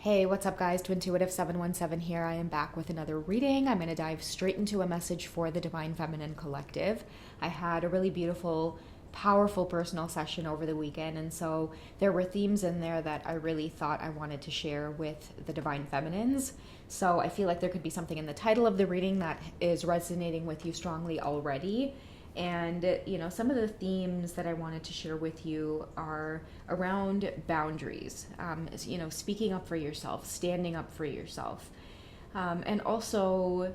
Hey, what's up, guys? Twintuitive 717 here. I am back with another reading. I'm going to dive straight into a message for the Divine Feminine Collective. I had a really beautiful, powerful personal session over the weekend, and so there were themes in there that I really thought I wanted to share with the Divine Feminines. So I feel like there could be something in the title of the reading that is resonating with you strongly already. And, some of the themes that I wanted to share with you are around boundaries, speaking up for yourself, standing up for yourself, and also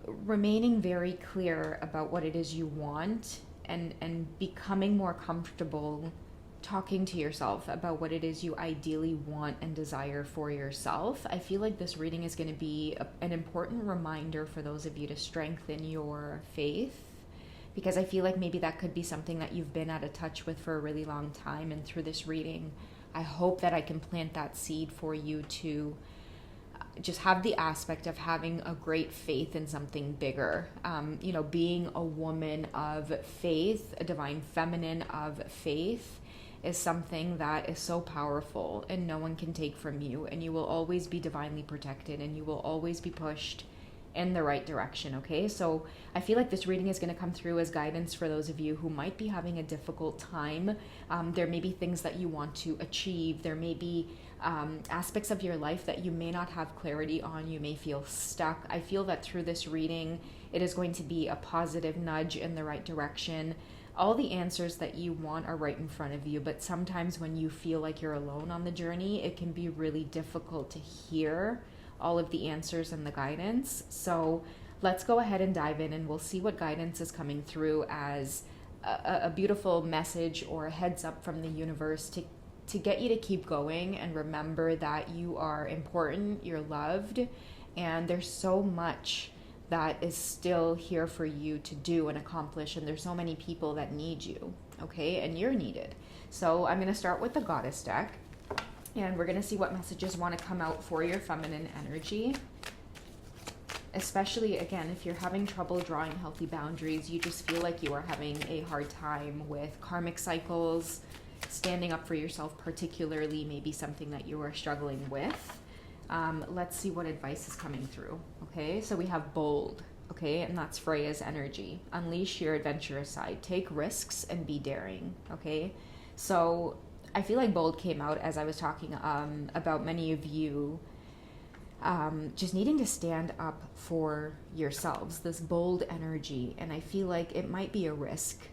remaining very clear about what it is you want and becoming more comfortable talking to yourself about what it is you ideally want and desire for yourself. I feel like this reading is going to be an important reminder for those of you to strengthen your faith, because I feel like maybe that could be something that you've been out of touch with for a really long time. And through this reading, I hope that I can plant that seed for you to just have the aspect of having a great faith in something bigger. Being a woman of faith, a divine feminine of faith, is something that is so powerful and no one can take from you. And you will always be divinely protected and you will always be pushed in the right direction. Okay, so I feel like this reading is going to come through as guidance for those of you who might be having a difficult time. There may be things that you want to achieve. There may be aspects of your life that you may not have clarity on. You may feel stuck. I feel that through this reading, it is going to be a positive nudge in the right direction. All the answers that you want are right in front of you, but sometimes when you feel like you're alone on the journey, it can be really difficult to hear all of the answers and the guidance. So let's go ahead and dive in, and we'll see what guidance is coming through as a beautiful message or a heads up from the universe to get you to keep going and remember that you are important, you're loved, and there's so much that is still here for you to do and accomplish, and there's so many people that need you, okay, and you're needed. So I'm going to start with the Goddess deck, and we're going to see what messages want to come out for your feminine energy. Especially, again, if you're having trouble drawing healthy boundaries, you just feel like you are having a hard time with karmic cycles, standing up for yourself particularly, maybe something that you are struggling with. Let's see what advice is coming through. Okay, so we have bold, okay, and that's Freya's energy. Unleash your adventurous side. Take risks and be daring, okay? So I feel like bold came out as I was talking about many of you just needing to stand up for yourselves, this bold energy. And I feel like it might be a risk.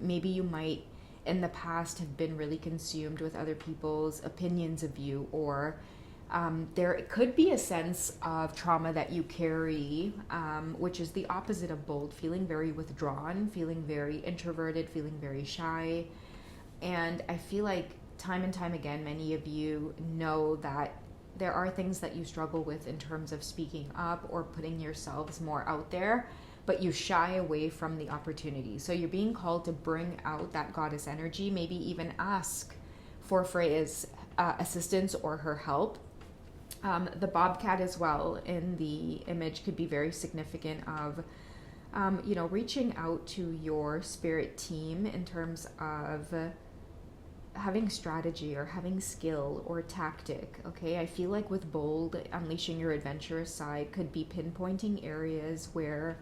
Maybe you might in the past have been really consumed with other people's opinions of you, or there could be a sense of trauma that you carry, which is the opposite of bold, feeling very withdrawn, feeling very introverted, feeling very shy. And I feel like time and time again, many of you know that there are things that you struggle with in terms of speaking up or putting yourselves more out there, but you shy away from the opportunity. So you're being called to bring out that goddess energy, maybe even ask for Freya's assistance or her help. The bobcat as well in the image could be very significant of reaching out to your spirit team in terms of having strategy or having skill or tactic. Okay, I feel like with bold, unleashing your adventurous side could be pinpointing areas where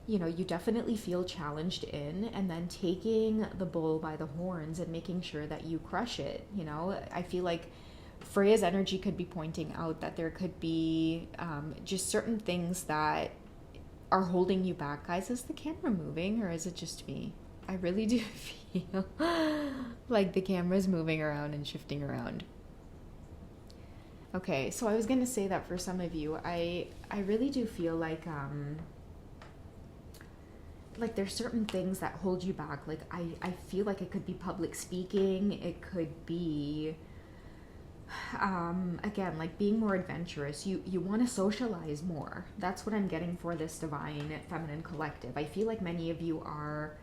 you definitely feel challenged in, and then taking the bull by the horns and making sure that you crush it. I feel like Freya's energy could be pointing out that there could be just certain things that are holding you back. Guys, is the camera moving or is it just me? I really do feel like the camera's moving around and shifting around. Okay, so I was going to say that for some of you, I really do feel like there's certain things that hold you back. Like I feel like it could be public speaking. It could be again, like being more adventurous. You want to socialize more. That's what I'm getting for this divine feminine collective. I feel like many of you are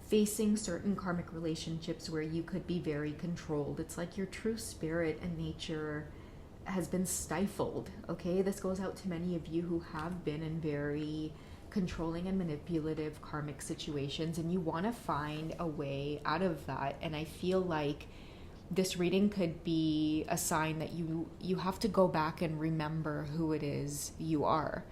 facing certain karmic relationships where you could be very controlled. It's like your true spirit and nature has been stifled. Okay, this goes out to many of you who have been in very controlling and manipulative karmic situations, and you want to find a way out of that. And I feel like this reading could be a sign that you have to go back and remember who it is you are.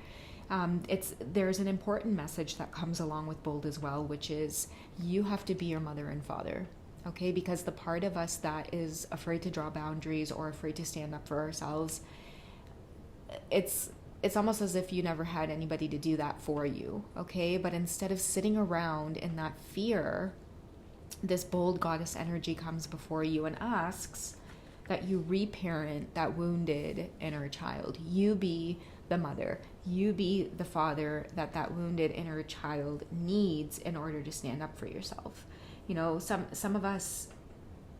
There's an important message that comes along with bold as well, which is you have to be your mother and father. Okay, because the part of us that is afraid to draw boundaries or afraid to stand up for ourselves, it's almost as if you never had anybody to do that for you. Okay, but instead of sitting around in that fear, this bold goddess energy comes before you and asks that you reparent that wounded inner child. You be the mother, you be the father that wounded inner child needs in order to stand up for yourself. You know, some of us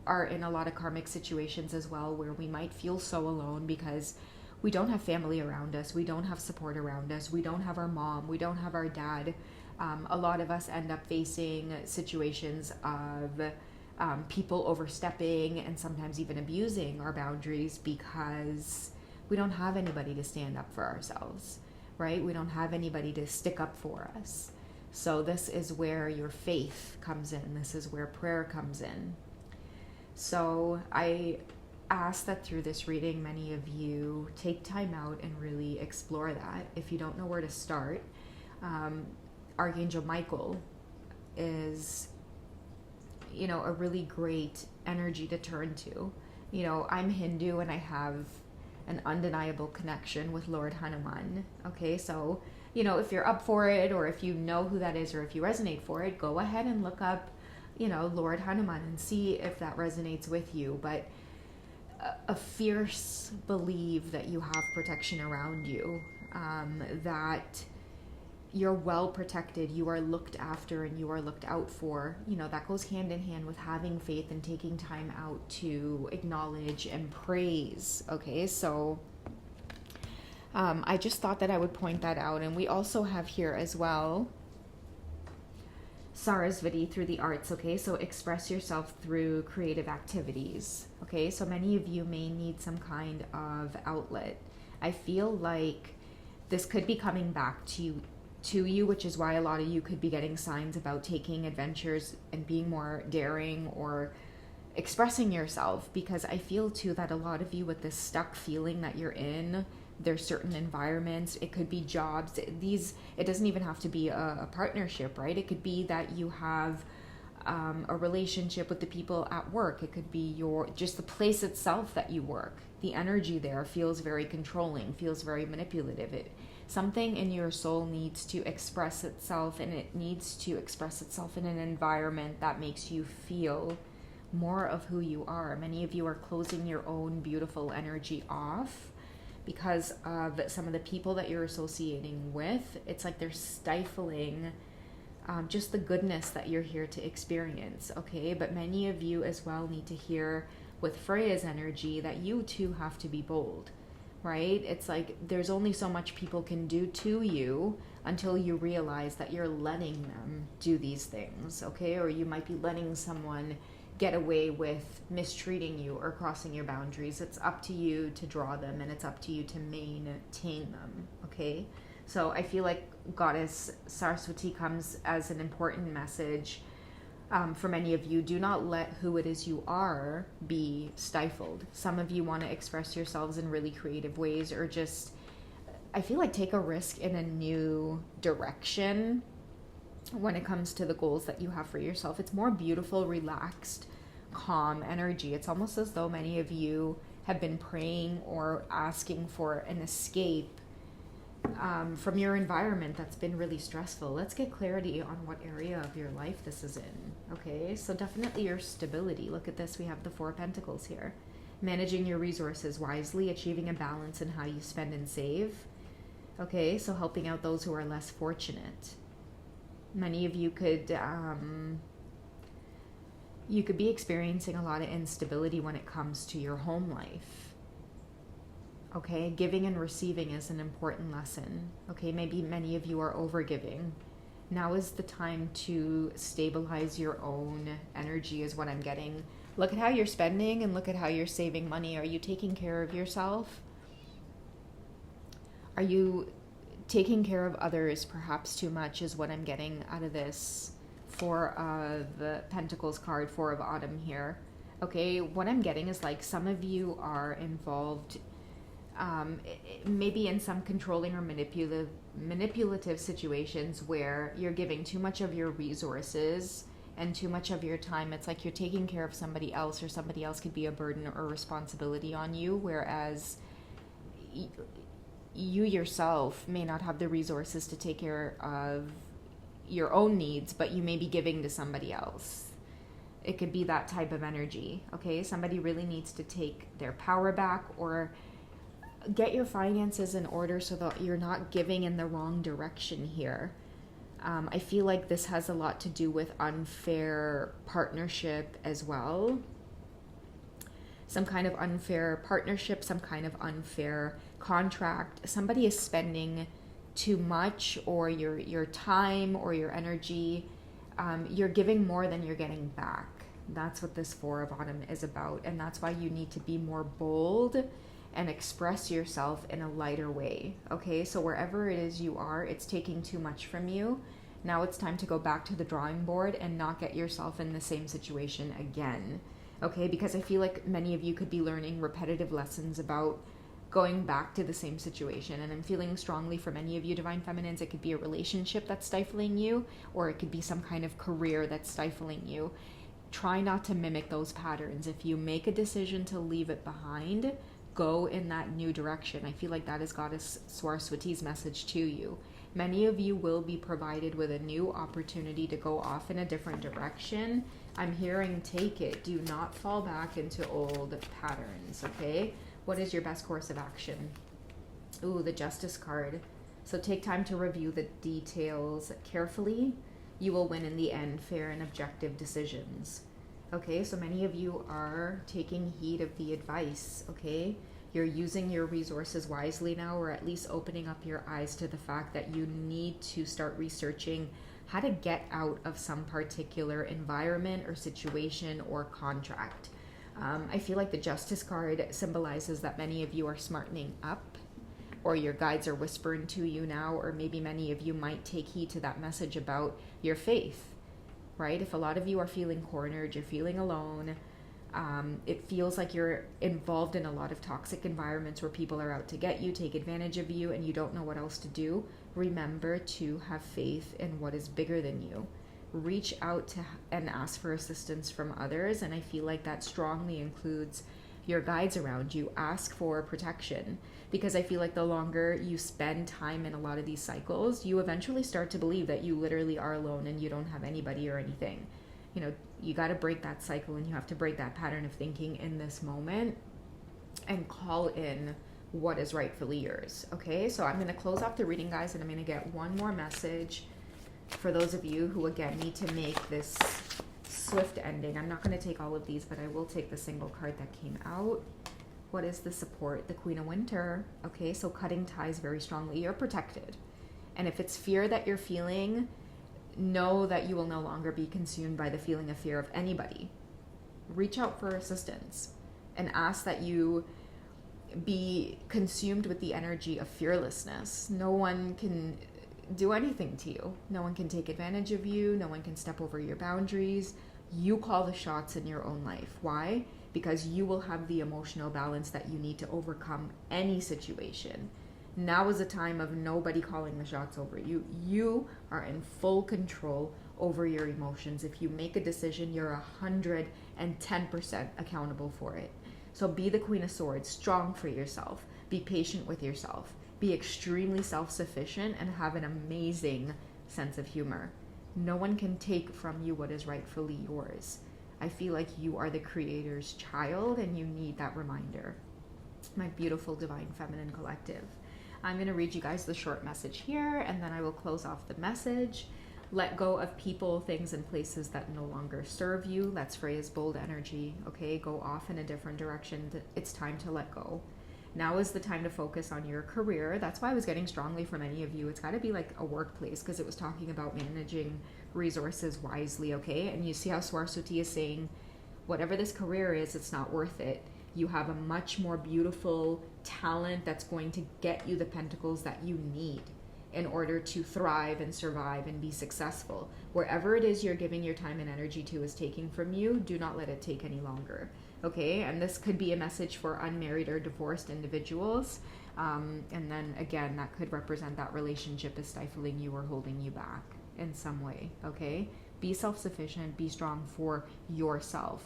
are in a lot of karmic situations as well where we might feel so alone because we don't have family around us, we don't have support around us, we don't have our mom, we don't have our dad. A lot of us end up facing situations of people overstepping and sometimes even abusing our boundaries because we don't have anybody to stand up for ourselves, right? We don't have anybody to stick up for us. So this is where your faith comes in. This is where prayer comes in. So I ask that through this reading, many of you take time out and really explore that. If you don't know where to start, Archangel Michael is, you know, a really great energy to turn to. You know, I'm Hindu and I have an undeniable connection with Lord Hanuman. Okay, so, you know, if you're up for it, or if you know who that is, or if you resonate for it, go ahead and look up, you know, Lord Hanuman and see if that resonates with you. But a fierce belief that you have protection around you, that you're well protected, you are looked after, and you are looked out for. You know, that goes hand in hand with having faith and taking time out to acknowledge and praise. Okay, so I just thought that I would point that out. And we also have here as well Sarasvati, through the arts. Okay, so express yourself through creative activities. Okay, so many of you may need some kind of outlet. I feel like this could be coming back to you, which is why a lot of you could be getting signs about taking adventures and being more daring or expressing yourself, because I feel too that a lot of you, with this stuck feeling that you're in, there's certain environments, it could be jobs, it doesn't even have to be a partnership, right? It could be that you have a relationship with the people at work. It could be just the place itself that you work. The energy there feels very controlling, feels very manipulative. Something in your soul needs to express itself, and it needs to express itself in an environment that makes you feel more of who you are. Many of you are closing your own beautiful energy off because of some of the people that you're associating with. It's like they're stifling just the goodness that you're here to experience, okay? But many of you as well need to hear with Freya's energy that you too have to be bold, right? It's like there's only so much people can do to you until you realize that you're letting them do these things, okay? Or you might be letting someone get away with mistreating you or crossing your boundaries. It's up to you to draw them, and it's up to you to maintain them, okay? So I feel like Goddess Saraswati comes as an important message for many of you. Do not let who it is you are be stifled. Some of you want to express yourselves in really creative ways, or just, I feel like, take a risk in a new direction when it comes to the goals that you have for yourself. It's more beautiful, relaxed, calm energy. It's almost as though many of you have been praying or asking for an escape from your environment that's been really stressful. Let's get clarity on what area of your life this is in, okay? So definitely your stability. Look at this. We have the 4 of Pentacles here. Managing your resources wisely, achieving a balance in how you spend and save, okay? So helping out those who are less fortunate. Many of you could be experiencing a lot of instability when it comes to your home life. Okay, giving and receiving is an important lesson. Okay, maybe many of you are overgiving. Now is the time to stabilize your own energy, is what I'm getting. Look at how you're spending and look at how you're saving money. Are you taking care of yourself? Are you taking care of others perhaps too much, is what I'm getting out of this 4 of Pentacles card, 4 of Autumn here. Okay, what I'm getting is like some of you are involved maybe in some controlling or manipulative situations where you're giving too much of your resources and too much of your time. It's like you're taking care of somebody else, or somebody else could be a burden or responsibility on you, whereas you yourself may not have the resources to take care of your own needs, but you may be giving to somebody else. It could be that type of energy. Okay, somebody really needs to take their power back, or get your finances in order so that you're not giving in the wrong direction here. I feel like this has a lot to do with unfair partnership as well. Some kind of unfair partnership, some kind of unfair contract. Somebody is spending too much, or your time or your energy. You're giving more than you're getting back. That's what this Four of Autumn is about. And that's why you need to be more bold and express yourself in a lighter way. Okay, so wherever it is you are, it's taking too much from you. Now it's time to go back to the drawing board and not get yourself in the same situation again. Okay, because I feel like many of you could be learning repetitive lessons about going back to the same situation. And I'm feeling strongly for many of you Divine Feminines, it could be a relationship that's stifling you, or it could be some kind of career that's stifling you. Try not to mimic those patterns. If you make a decision to leave it behind, go in that new direction. I feel like that is Goddess Saraswati's message to you. Many of you will be provided with a new opportunity to go off in a different direction. I'm hearing take it. Do not fall back into old patterns, okay? What is your best course of action? Ooh, the Justice card. So take time to review the details carefully. You will win in the end fair and objective decisions. Okay, so many of you are taking heed of the advice, okay? You're using your resources wisely now, or at least opening up your eyes to the fact that you need to start researching how to get out of some particular environment or situation or contract. I feel like the Justice card symbolizes that many of you are smartening up, or your guides are whispering to you now, or maybe many of you might take heed to that message about your faith, right? If a lot of you are feeling cornered, you're feeling alone, it feels like you're involved in a lot of toxic environments where people are out to get you, take advantage of you, and you don't know what else to do. Remember to have faith in what is bigger than you. Reach out to and ask for assistance from others, and I feel like that strongly includes your guides around you. Ask for protection, because I feel like the longer you spend time in a lot of these cycles, you eventually start to believe that you literally are alone and you don't have anybody or anything. You know, you got to break that cycle, and you have to break that pattern of thinking in this moment and call in what is rightfully yours. Okay, so I'm going to close off the reading, guys, and I'm going to get one more message for those of you who, again, need to make this swift ending. I'm not going to take all of these, but I will take the single card that came out. What is the support? The Queen of Winter. Okay, so cutting ties very strongly. You're protected. And if it's fear that you're feeling, know that you will no longer be consumed by the feeling of fear of anybody. Reach out for assistance and ask that you be consumed with the energy of fearlessness. No one can do anything to you. No one can take advantage of you. No one can step over your boundaries. You call the shots in your own life. Why? Because you will have the emotional balance that you need to overcome any situation. Now is a time of nobody calling the shots over you. You are in full control over your emotions. If you make a decision, you're 110% accountable for it. So be the Queen of Swords, strong for yourself. Be patient with yourself. Be extremely self-sufficient and have an amazing sense of humor. No one can take from you what is rightfully yours. I feel like you are the Creator's child, and you need that reminder. My beautiful Divine Feminine Collective. I'm going to read you guys the short message here, and then I will close off the message. Let go of people, things, and places that no longer serve you. That's Freya's bold energy. Okay, go off in a different direction. It's time to let go. Now is the time to focus on your career. That's why I was getting strongly for many of you. It's got to be like a workplace, because it was talking about managing resources wisely, okay? And you see how Saraswati is saying, whatever this career is, it's not worth it. You have a much more beautiful talent that's going to get you the pentacles that you need. in order to thrive and survive and be successful. Wherever it is you're giving your time and energy to is taking from you, do not let it take any longer. Okay, and this could be a message for unmarried or divorced individuals. And then again, that could represent that relationship is stifling you or holding you back in some way. Okay, be self-sufficient, be strong for yourself.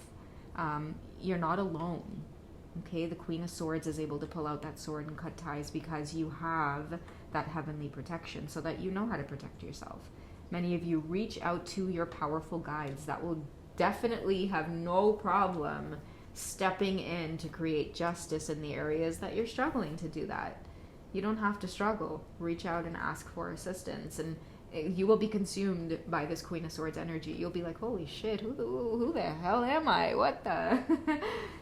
You're not alone. Okay, the Queen of Swords is able to pull out that sword and cut ties because you have that heavenly protection, so that you know how to protect yourself. Many of you reach out to your powerful guides that will definitely have no problem stepping in to create justice in the areas that you're struggling to do that. You don't have to struggle. Reach out and ask for assistance, and you will be consumed by this Queen of Swords energy. You'll be like, holy shit, who the hell am I? What the?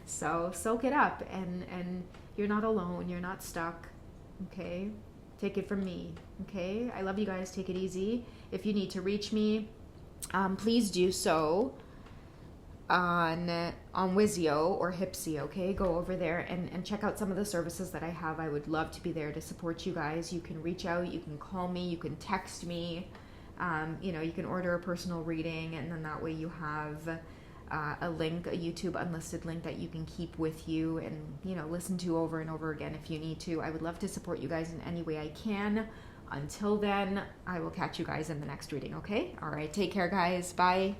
So soak it up, and you're not alone. You're not stuck. Okay? Take it from me. Okay? I love you guys. Take it easy. If you need to reach me, please do so on Wizio or Hipsy. Okay, go over there and check out some of the services that I have. I would love to be there to support you guys. You can reach out, you can call me, you can text me, you can order a personal reading, and then that way you have a link, a YouTube unlisted link that you can keep with you and listen to over and over again if you need to. I would love to support you guys in any way I can. Until then, I will catch you guys in the next reading. Okay, all right, take care guys. Bye.